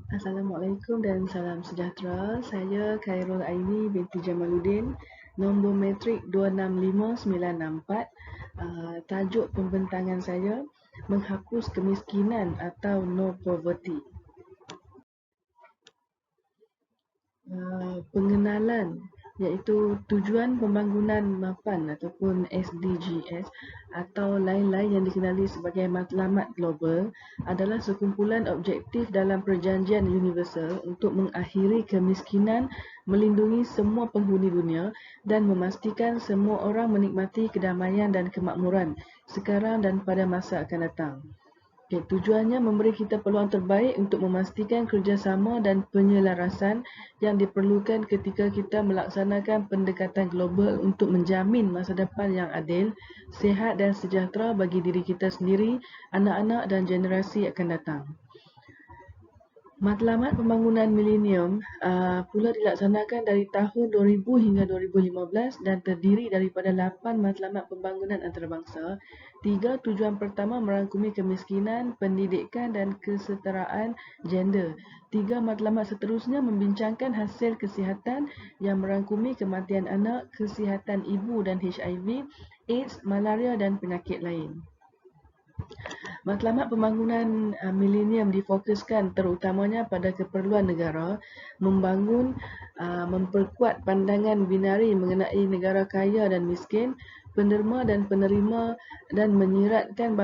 Assalamualaikum dan salam sejahtera. Saya Khairul Aini binti Jamaluddin, nombor matrik 265964. Tajuk pembentangan saya, menghapus kemiskinan atau no poverty. Pengenalan iaitu tujuan pembangunan mapan ataupun SDGs atau lain-lain yang dikenali sebagai matlamat global adalah sekumpulan objektif dalam perjanjian universal untuk mengakhiri kemiskinan, melindungi semua penghuni dunia dan memastikan semua orang menikmati kedamaian dan kemakmuran sekarang dan pada masa akan datang. Tujuannya memberi kita peluang terbaik untuk memastikan kerjasama dan penyelarasan yang diperlukan ketika kita melaksanakan pendekatan global untuk menjamin masa depan yang adil, sihat dan sejahtera bagi diri kita sendiri, anak-anak dan generasi akan datang. Matlamat Pembangunan Milenium pula dilaksanakan dari tahun 2000 hingga 2015 dan terdiri daripada 8 matlamat pembangunan antarabangsa. 3 tujuan pertama merangkumi kemiskinan, pendidikan dan kesetaraan gender. 3 matlamat seterusnya membincangkan hasil kesihatan yang merangkumi kematian anak, kesihatan ibu dan HIV, AIDS, malaria dan penyakit lain. Matlamat pembangunan milenium difokuskan terutamanya pada keperluan negara, memperkuat pandangan binari mengenai negara kaya dan miskin, penderma dan penerima dan menyiratkan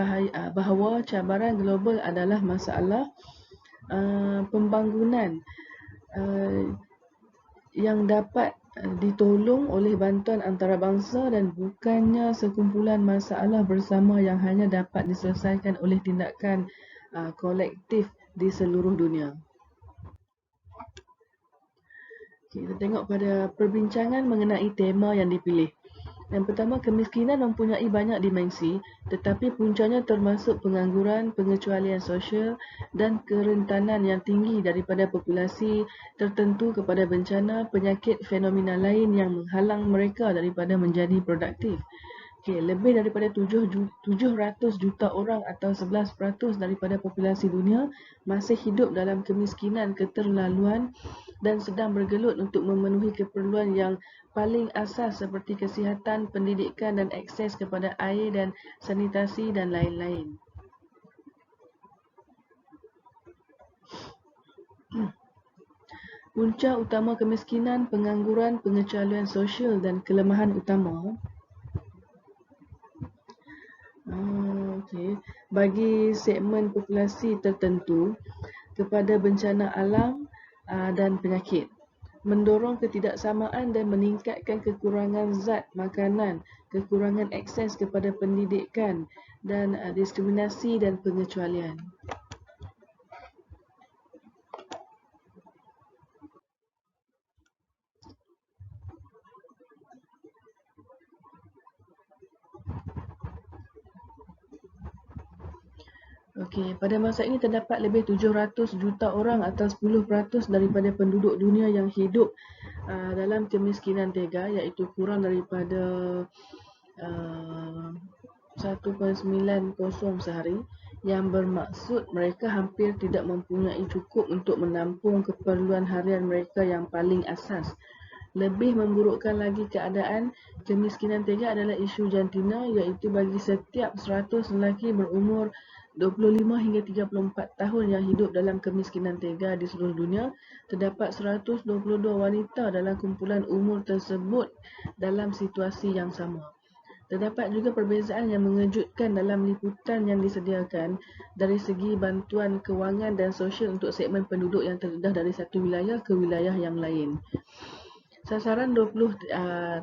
bahawa cabaran global adalah masalah pembangunan yang dapat ditolong oleh bantuan antarabangsa dan bukannya sekumpulan masalah bersama yang hanya dapat diselesaikan oleh tindakan kolektif di seluruh dunia. Kita tengok pada perbincangan mengenai tema yang dipilih. Yang pertama, kemiskinan mempunyai banyak dimensi, tetapi puncanya termasuk pengangguran, pengecualian sosial dan kerentanan yang tinggi daripada populasi tertentu kepada bencana, penyakit, fenomena lain yang menghalang mereka daripada menjadi produktif. Lebih daripada 700 juta orang atau 11% daripada populasi dunia masih hidup dalam kemiskinan keterlaluan dan sedang bergelut untuk memenuhi keperluan yang paling asas seperti kesihatan, pendidikan dan akses kepada air dan sanitasi dan lain-lain. Punca utama kemiskinan, pengangguran, pengecualian sosial dan kelemahan utama bagi segmen populasi tertentu kepada bencana alam dan penyakit, mendorong ketidaksamaan dan meningkatkan kekurangan zat makanan, kekurangan akses kepada pendidikan dan diskriminasi dan pengecualian. Pada masa ini terdapat lebih 700 juta orang atau 10% daripada penduduk dunia yang hidup dalam kemiskinan tega, iaitu kurang daripada 1.90 sehari, yang bermaksud mereka hampir tidak mempunyai cukup untuk menampung keperluan harian mereka yang paling asas. Lebih memburukkan lagi keadaan, kemiskinan tega adalah isu jantina, iaitu bagi setiap 100 lelaki berumur 25 hingga 34 tahun yang hidup dalam kemiskinan tega di seluruh dunia, terdapat 122 wanita dalam kumpulan umur tersebut dalam situasi yang sama. Terdapat juga perbezaan yang mengejutkan dalam liputan yang disediakan dari segi bantuan kewangan dan sosial untuk segmen penduduk yang terdedah dari satu wilayah ke wilayah yang lain. Sasaran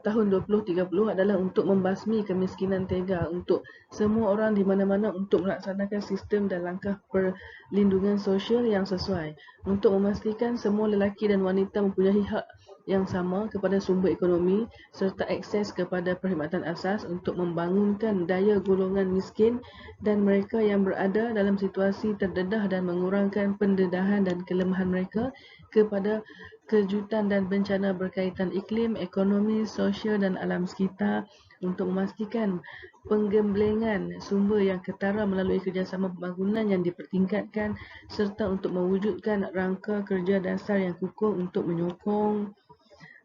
tahun 2030 adalah untuk membasmi kemiskinan tega untuk semua orang di mana-mana untuk melaksanakan sistem dan langkah perlindungan sosial yang sesuai untuk memastikan semua lelaki dan wanita mempunyai hak yang sama kepada sumber ekonomi serta akses kepada perkhidmatan asas untuk membangunkan daya golongan miskin dan mereka yang berada dalam situasi terdedah dan mengurangkan pendedahan dan kelemahan mereka kepada kejutan dan bencana berkaitan iklim, ekonomi, sosial dan alam sekitar untuk memastikan penggemblengan sumber yang ketara melalui kerjasama pembangunan yang dipertingkatkan serta untuk mewujudkan rangka kerja dasar yang kukuh untuk menyokong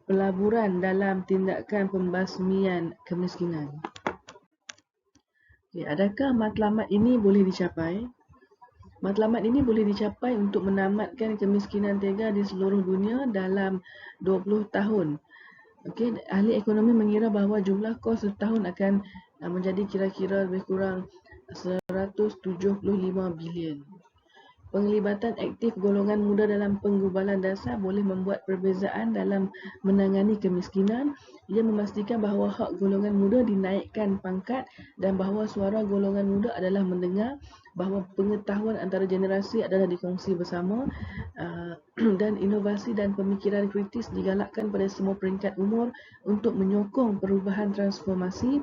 pelaburan dalam tindakan pembasmian kemiskinan. Adakah matlamat ini boleh dicapai? Matlamat ini boleh dicapai untuk menamatkan kemiskinan tega di seluruh dunia dalam 20 tahun. Ahli ekonomi mengira bahawa jumlah kos setahun akan menjadi kira-kira lebih kurang 175 bilion. Penglibatan aktif golongan muda dalam penggubalan dasar boleh membuat perbezaan dalam menangani kemiskinan. Ia memastikan bahawa hak golongan muda dinaikkan pangkat dan bahawa suara golongan muda adalah mendengar, bahawa pengetahuan antara generasi adalah dikongsi bersama dan inovasi dan pemikiran kritis digalakkan pada semua peringkat umur untuk menyokong perubahan transformasi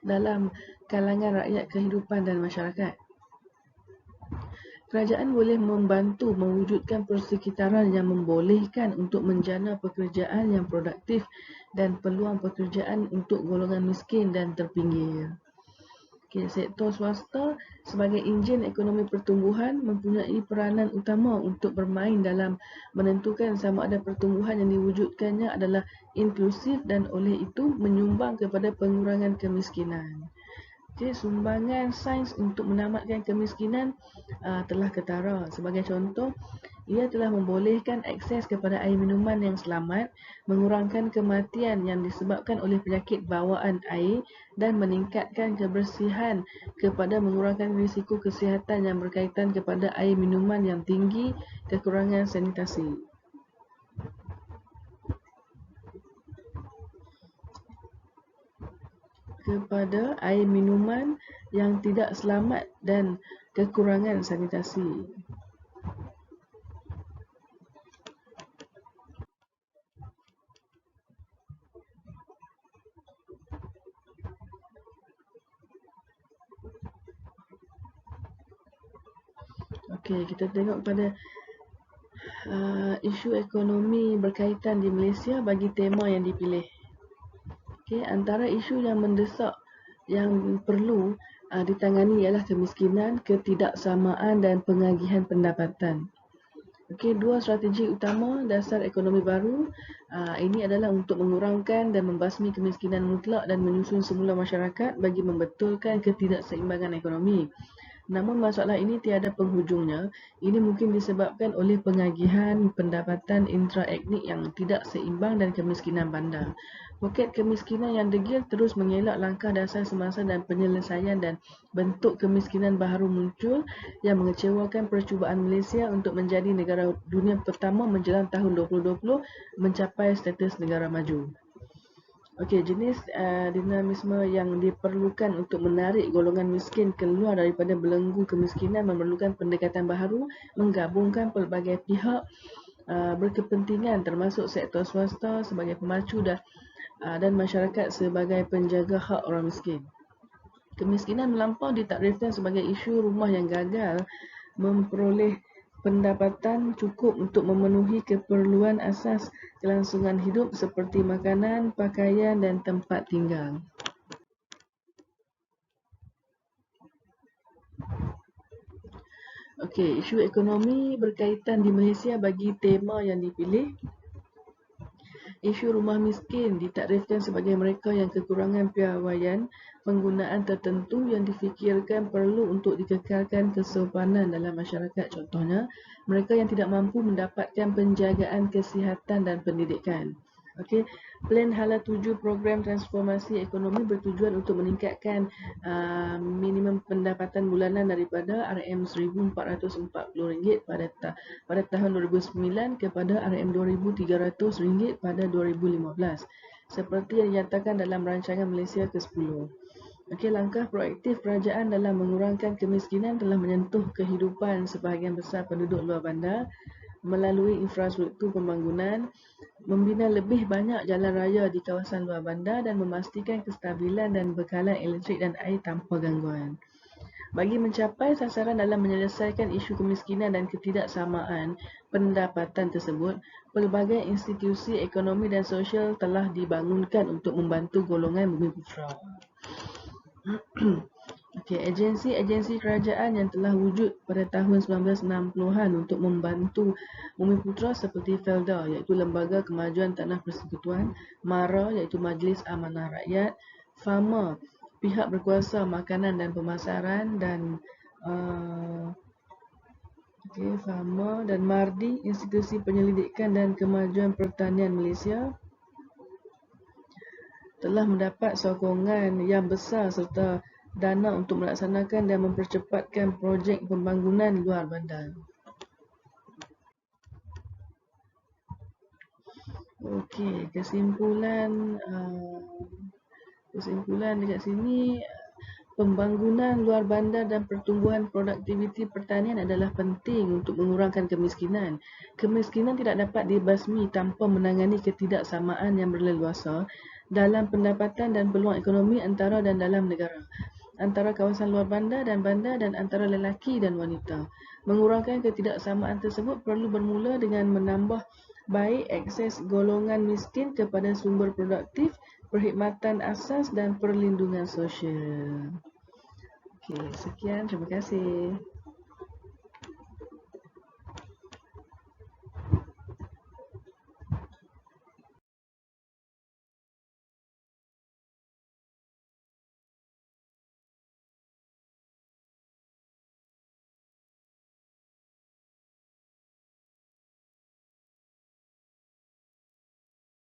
dalam kalangan rakyat kehidupan dan masyarakat. Kerajaan boleh membantu mewujudkan persekitaran yang membolehkan untuk menjana pekerjaan yang produktif dan peluang pekerjaan untuk golongan miskin dan terpinggir. Sektor swasta sebagai enjin ekonomi pertumbuhan mempunyai peranan utama untuk bermain dalam menentukan sama ada pertumbuhan yang diwujudkannya adalah inklusif dan oleh itu menyumbang kepada pengurangan kemiskinan. Sumbangan sains untuk menamatkan kemiskinan telah ketara. Sebagai contoh, ia telah membolehkan akses kepada air minuman yang selamat, mengurangkan kematian yang disebabkan oleh penyakit bawaan air dan meningkatkan kebersihan kepada mengurangkan risiko kesihatan yang berkaitan kepada air minuman yang tinggi, kekurangan sanitasi. Kepada air minuman yang tidak selamat dan kekurangan sanitasi. Kita tengok pada isu ekonomi berkaitan di Malaysia bagi tema yang dipilih. Antara isu yang mendesak yang perlu ditangani ialah kemiskinan, ketidaksamaan dan pengagihan pendapatan. Dua strategi utama dasar ekonomi baru ini adalah untuk mengurangkan dan membasmi kemiskinan mutlak dan menyusun semula masyarakat bagi membetulkan ketidakseimbangan ekonomi. Namun masalah ini tiada penghujungnya. Ini mungkin disebabkan oleh pengagihan pendapatan intraetnik yang tidak seimbang dan kemiskinan bandar. Poket kemiskinan yang degil terus mengelak langkah dasar semasa dan penyelesaian dan bentuk kemiskinan baharu muncul yang mengecewakan percubaan Malaysia untuk menjadi negara dunia pertama menjelang tahun 2020 mencapai status negara maju. Jenis dinamisme yang diperlukan untuk menarik golongan miskin keluar daripada belenggu kemiskinan memerlukan pendekatan baharu menggabungkan pelbagai pihak berkepentingan termasuk sektor swasta sebagai pemacu dan masyarakat sebagai penjaga hak orang miskin. Kemiskinan melampau ditakrifkan sebagai isu rumah yang gagal memperoleh pendapatan cukup untuk memenuhi keperluan asas kelangsungan hidup seperti makanan, pakaian dan tempat tinggal. Isu ekonomi berkaitan di Malaysia bagi tema yang dipilih. Isu rumah miskin ditakrifkan sebagai mereka yang kekurangan piawaian penggunaan tertentu yang difikirkan perlu untuk dikekalkan kesopanan dalam masyarakat. Contohnya, mereka yang tidak mampu mendapatkan penjagaan kesihatan dan pendidikan. Plan Hala 7 program transformasi ekonomi bertujuan untuk meningkatkan minimum pendapatan bulanan daripada RM1,440 pada tahun 2009 kepada RM2,300 pada 2015 seperti yang dinyatakan dalam rancangan Malaysia ke-10. Langkah proaktif kerajaan dalam mengurangkan kemiskinan telah menyentuh kehidupan sebahagian besar penduduk luar bandar melalui infrastruktur pembangunan, membina lebih banyak jalan raya di kawasan luar bandar dan memastikan kestabilan dan bekalan elektrik dan air tanpa gangguan. Bagi mencapai sasaran dalam menyelesaikan isu kemiskinan dan ketidaksamaan pendapatan tersebut, pelbagai institusi ekonomi dan sosial telah dibangunkan untuk membantu golongan Bumiputera. Okey, agensi-agensi kerajaan yang telah wujud pada tahun 1960-an untuk membantu Bumiputera seperti FELDA iaitu Lembaga Kemajuan Tanah Persekutuan, MARA iaitu Majlis Amanah Rakyat, FAMA pihak berkuasa makanan dan pemasaran dan FAMA dan MARDI institusi penyelidikan dan kemajuan pertanian Malaysia telah mendapat sokongan yang besar serta dana untuk melaksanakan dan mempercepatkan projek pembangunan luar bandar. Okey, kesimpulan dekat sini, pembangunan luar bandar dan pertumbuhan produktiviti pertanian adalah penting untuk mengurangkan kemiskinan. Kemiskinan tidak dapat dibasmi tanpa menangani ketidaksamaan yang berleluasa dalam pendapatan dan peluang ekonomi antara dan dalam negara, antara kawasan luar bandar dan antara lelaki dan wanita. Mengurangkan ketidaksamaan tersebut perlu bermula dengan menambah baik akses golongan miskin kepada sumber produktif, perkhidmatan asas dan perlindungan sosial. Okey, sekian. Terima kasih.